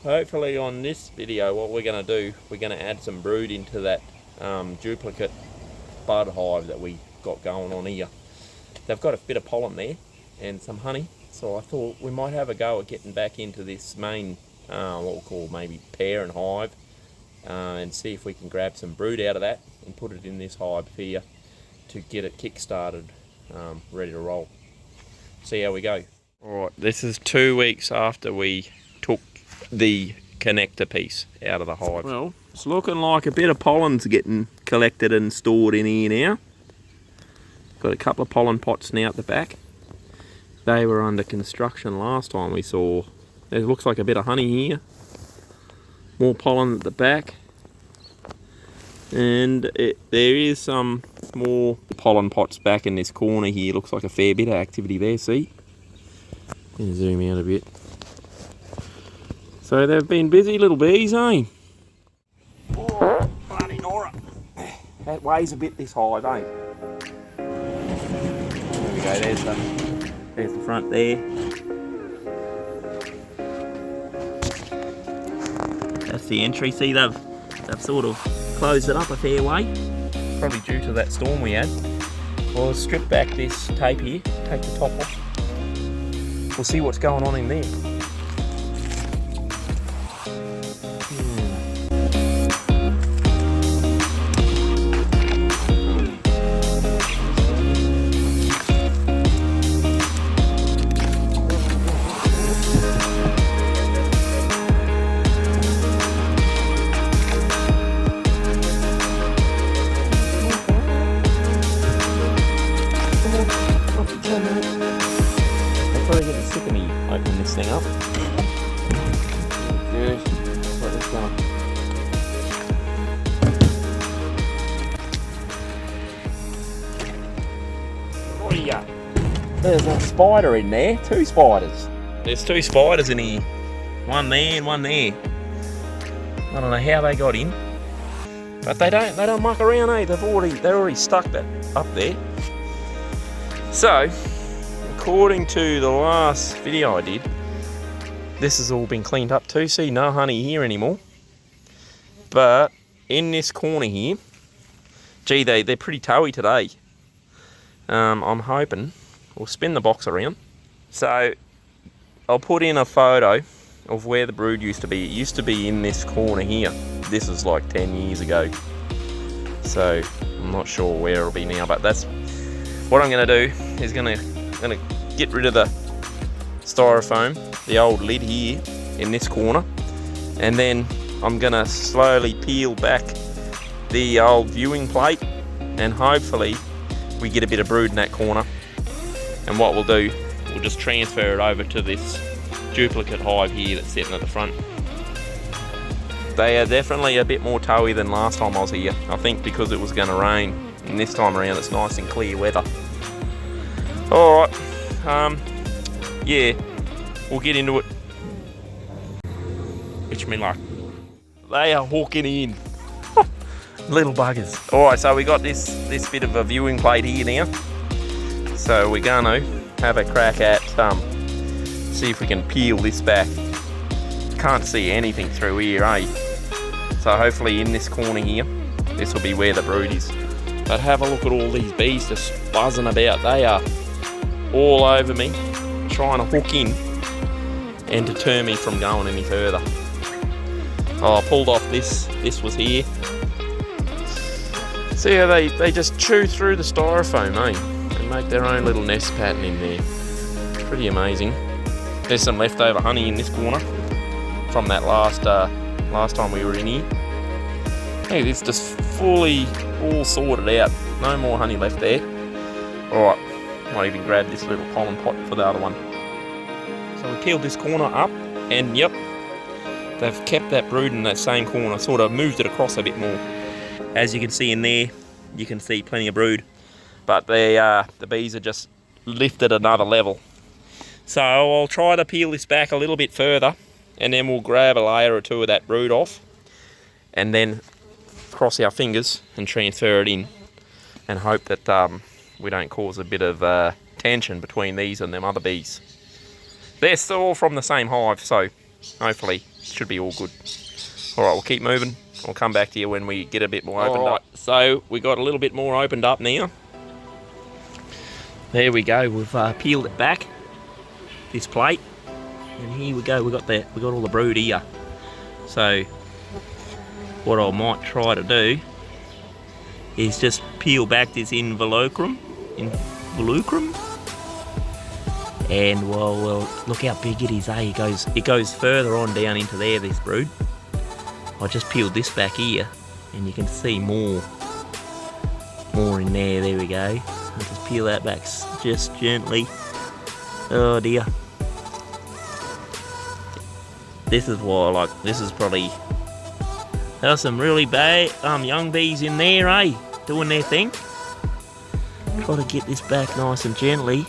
hopefully on this video what we're going to do, we're going to add some brood into that duplicate bud hive that we got going on here. They've got a bit of pollen there and some honey, so I thought we might have a go at getting back into this main what we'll call maybe parent hive, and see if we can grab some brood out of that and put it in this hive here to get it kick-started, ready to roll. See how we go. Alright, this is 2 weeks after we took the connector piece out of the hive. Well, it's looking like a bit of pollen's getting collected and stored in here now. Got a couple of pollen pots now at the back. They were under construction last time we saw. There looks like a bit of honey here. More pollen at the back. And there is some more pollen pots back in this corner here. Looks like a fair bit of activity there, see? Gonna zoom out a bit. So they've been busy little bees, eh? Oh, bloody Nora. That weighs a bit, this hive, eh? There we go, there's the front there. That's the entry. See, they've sort of closed it up a fair way. Probably due to that storm we had. We'll strip back this tape here, take the top off. We'll see what's going on in there. Probably getting sick of me opening this thing up. Good. Let this go. Oh yeah. There's a spider in there. 2 spiders. There's 2 spiders in here. One there and one there. I don't know how they got in, but they don't muck around, eh? They're already stuck that up there. So, according to the last video I did, this has all been cleaned up too. See, no honey here anymore. But in this corner here, gee, they're pretty towy today. I'm hoping we'll spin the box around. So I'll put in a photo of where the brood used to be. It used to be in this corner here. This is like 10 years ago. So I'm not sure where it'll be now, but that's what I'm going to do. Is gonna get rid of the styrofoam, the old lid here in this corner, and then I'm gonna slowly peel back the old viewing plate, and hopefully we get a bit of brood in that corner. And what we'll do, we'll just transfer it over to this duplicate hive here that's sitting at the front. They are definitely a bit more towy than last time I was here, I think because it was going to rain, and this time around it's nice and clear weather. Alright, yeah, we'll get into it. Wish me luck. They are hooking in. Little buggers. Alright, so we got this bit of a viewing plate here now. So we're going to have a crack at, see if we can peel this back. Can't see anything through here, eh? So hopefully in this corner here, this will be where the brood is. But have a look at all these bees just buzzing about. They are all over me, trying to hook in and deter me from going any further. Oh, I pulled off this was here. See how they just chew through the styrofoam, eh? And make their own little nest pattern in there. Pretty amazing. There's some leftover honey in this corner from that last time we were in here. Hey, it's just fully all sorted out. No more honey left there. Alright, might even grab this little pollen pot for the other one. So we peeled this corner up, and yep, they've kept that brood in that same corner, sort of moved it across a bit more. As you can see in there, you can see plenty of brood, but the bees are just lifted another level. So I'll try to peel this back a little bit further, and then we'll grab a layer or 2 of that brood off, and then cross our fingers and transfer it in, and hope that we don't cause a bit of tension between these and them other bees. They're still all from the same hive, so hopefully it should be all good. Alright, we'll keep moving. I'll come back to you when we get a bit more opened up. So we got a little bit more opened up now. There we go, we've peeled it back, this plate. And here we go, we got all the brood here. So what I might try to do is just peel back this involucrum. And well, look how big it is, eh? It goes further on down into there, this brood. I just peeled this back here, and you can see more in there. There we go. I'll just peel that back just gently. Oh dear. This is why I like. This is probably. There's some really bad young bees in there, eh? Doing their thing. Try to get this back nice and gently,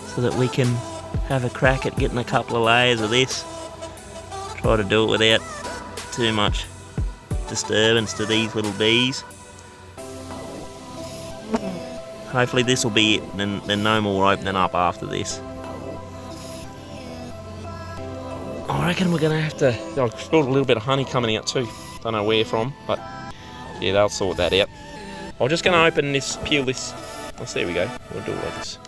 so that we can have a crack at getting a couple of layers of this. Try to do it without too much disturbance to these little bees. Hopefully this will be it, and no more opening up after this. I reckon we're going to have to... I've spilled a little bit of honey coming out too. Don't know where from, but yeah, they'll sort that out. I'm just going to open this, peel this. Oh, there we go. We'll do it like this.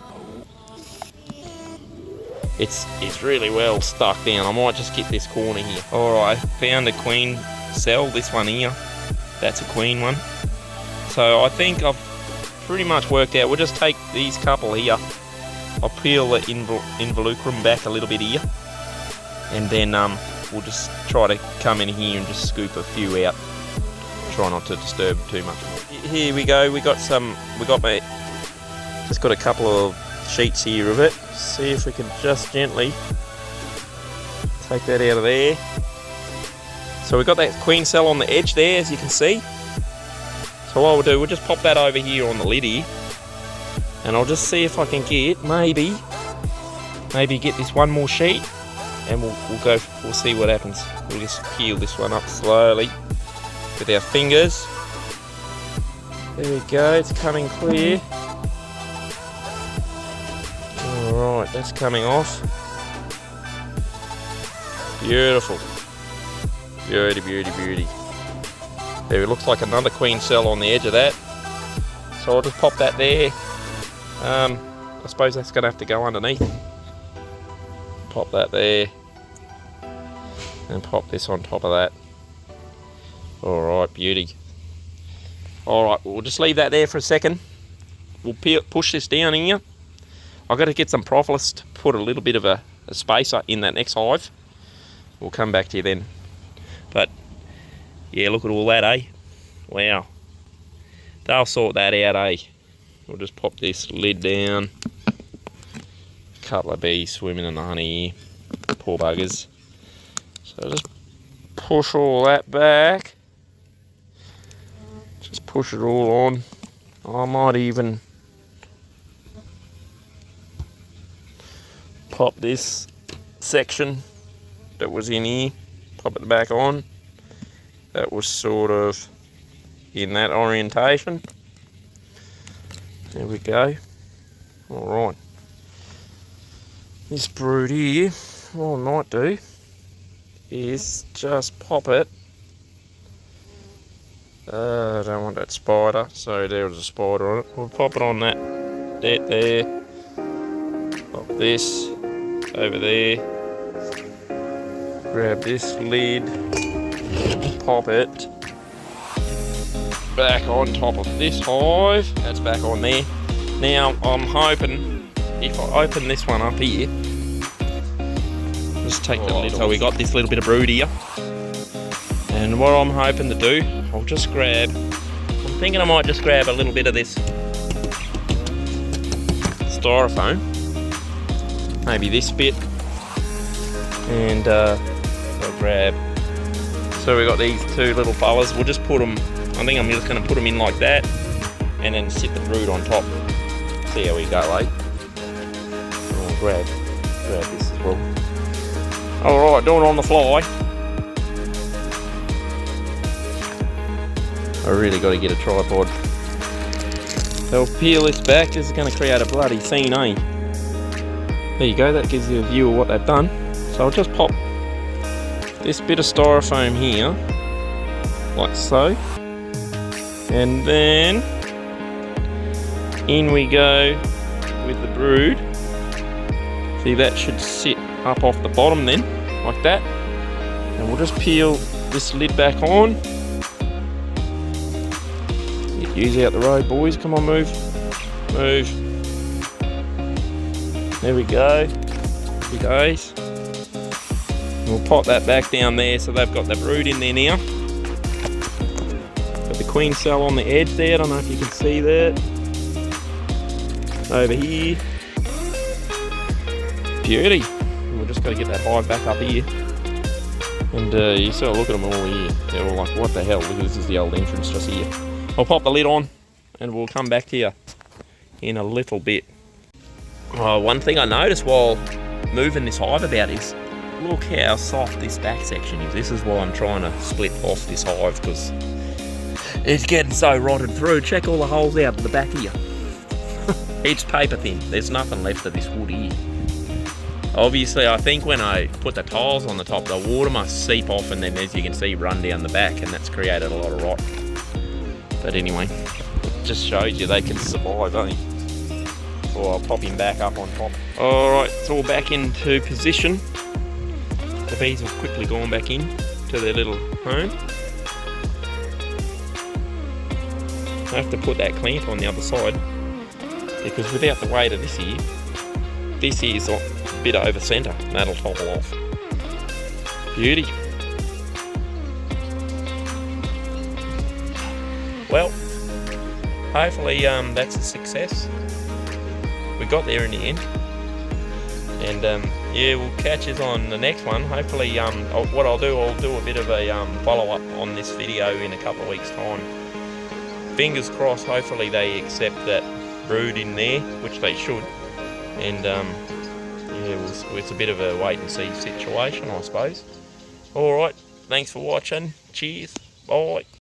It's really well stuck down. I might just get this corner here. Alright, I found a queen cell, this one here. That's a queen one. So I think I've pretty much worked out. We'll just take these couple here. I'll peel the involucrum back a little bit here. And then we'll just try to come in here and just scoop a few out. Try not to disturb too much more. Here we go, just got a couple of sheets here of it. See if we can just gently take that out of there. So we've got that queen cell on the edge there, as you can see. So what we'll do, we'll just pop that over here on the lid here, and I'll just see if I can get maybe get this one more sheet, and we'll see what happens. We'll just peel this one up slowly with our fingers. There we go, it's coming clear. Alright, that's coming off. Beautiful. Beauty, beauty, beauty. There, it looks like another queen cell on the edge of that. So I'll just pop that there. I suppose that's going to have to go underneath. Pop that there. And pop this on top of that. Alright, beauty. Alright, we'll just leave that there for a second. We'll push this down here. I've got to get some propolis to put a little bit of a spacer in that next hive. We'll come back to you then. But yeah, look at all that, eh? Wow. They'll sort that out, eh? We'll just pop this lid down. A couple of bees swimming in the honey here. Poor buggers. So just push all that back. Just push it all on. I might even pop this section that was in here, pop it back on. That was sort of in that orientation. There we go. Alright. This brood here, what I might do is just pop it. I don't want that spider, so there was a spider on it. We'll pop it on that there. Pop this over there. Grab this lid, pop it back on top of this hive. That's back on there. Now I'm hoping if I open this one up here, just take the lid. So we got this little bit of brood here. And what I'm hoping to do, I'll just grab, I'm thinking I might just grab a little bit of this styrofoam, maybe this bit, and I'll grab, so we got these two little fellas, we'll just put them, I think I'm just going to put them in like that, and then sit the brood on top, see how we go, eh? And I'll grab this as well. Alright, doing it on the fly. I really got to get a tripod. So I'll peel this back. This is going to create a bloody scene, eh? There you go, that gives you a view of what they've done. So I'll just pop this bit of styrofoam here, like so, and then in we go with the brood. See, that should sit up off the bottom then, like that, and we'll just peel this lid back on. Get yous out the road, boys. Come on, move. Move. There we go. Happy days. We'll pop that back down there so they've got the brood in there now. Got the queen cell on the edge there. I don't know if you can see that. Over here. Beauty. And we're just got to get that hive back up here. And you sort of look at them all here. They're all like, what the hell? Look, this is the old entrance just here. I'll pop the lid on and we'll come back to you in a little bit. Oh, one thing I noticed while moving this hive about is, look how soft this back section is. This is why I'm trying to split off this hive, because it's getting so rotted through. Check all the holes out of the back here. It's paper thin. There's nothing left of this wood here. Obviously, I think when I put the tiles on the top, the water must seep off and then, as you can see, run down the back, and that's created a lot of rot. But anyway, it just shows you they can survive, don't you? Or I'll pop him back up on top. Alright, it's all back into position. The bees have quickly gone back in to their little home. I have to put that clamp on the other side, because without the weight of this here is a bit over centre, and that'll topple off. Beauty. Well, hopefully that's a success. We got there in the end. And yeah, we'll catch us on the next one. Hopefully, what I'll do a bit of a follow-up on this video in a couple of weeks' time. Fingers crossed, hopefully they accept that brood in there, which they should. And yeah, it's a bit of a wait-and-see situation, I suppose. Alright, thanks for watching. Cheers. Bye.